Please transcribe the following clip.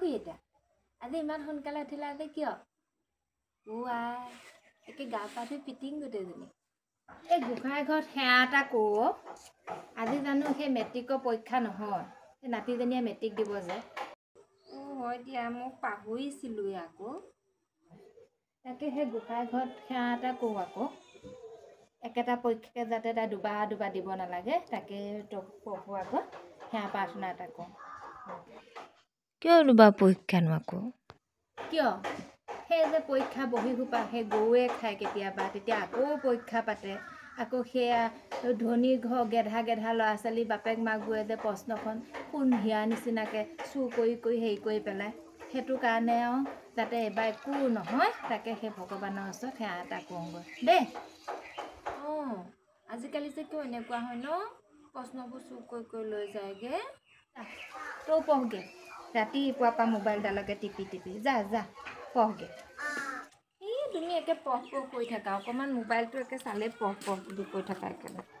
খুৰী এটা আজি ইমান সোনকালে উঠিলা যে কিয় একে গা পা ধুই পিটিং গোটেইজনী এই গোসাঁই ঘৰত সেৱা এটা কৰোঁ আজি জানো সেই মেট্ৰিকৰ পৰীক্ষা নহয় সেই নাতিজনীয়ে মেট্ৰিক দিব যে হয় দিয়া মোক পাহৰিছিলোঁৱে আকৌ তাকে সেই গোসাঁই ঘৰত সেৱা এটা কৰোঁ আকৌ একেটা পৰীক্ষাকে যাতে তাই দুবাৰ দিব নালাগে তাকে প্ৰভু আগত সেৱা প্ৰাৰ্থনা এটা কৰোঁ কিয় দুবাৰ পৰীক্ষানো আকৌ কিয় সেই যে পৰীক্ষা বহি সোপা সেই গৰুৱে খায় কেতিয়াবা তেতিয়া আকৌ পৰীক্ষা পাতে আকৌ সেয়া ধনী ঘৰ গেধা ল'ৰা ছোৱালী বাপেক মাকবোৰে যে প্ৰশ্নখন কোন হিয়া নিচিনাকৈ চুৰ কৰি হেৰি কৰি পেলায় সেইটো কাৰণে আৰু যাতে এইবাৰ একো নহয় তাকে সেই ভগৱানৰ ওচৰত সেৱা এটা কৰোঁগৈ দেই আজিকালি যে কিয় এনেকুৱা হয় ন প্ৰশ্নবোৰ চুৰ কৰি লৈ যায়গৈ তই পঢ়গে ৰাতিপুৱাৰ পৰা মোবাইলডালকে টিপি যা পঢ়গে তুমি একে পঢ় কৰি থাকা অকণমান মোবাইলটো একে চালে পঢ় বুলি কৈ থাকা একেবাৰে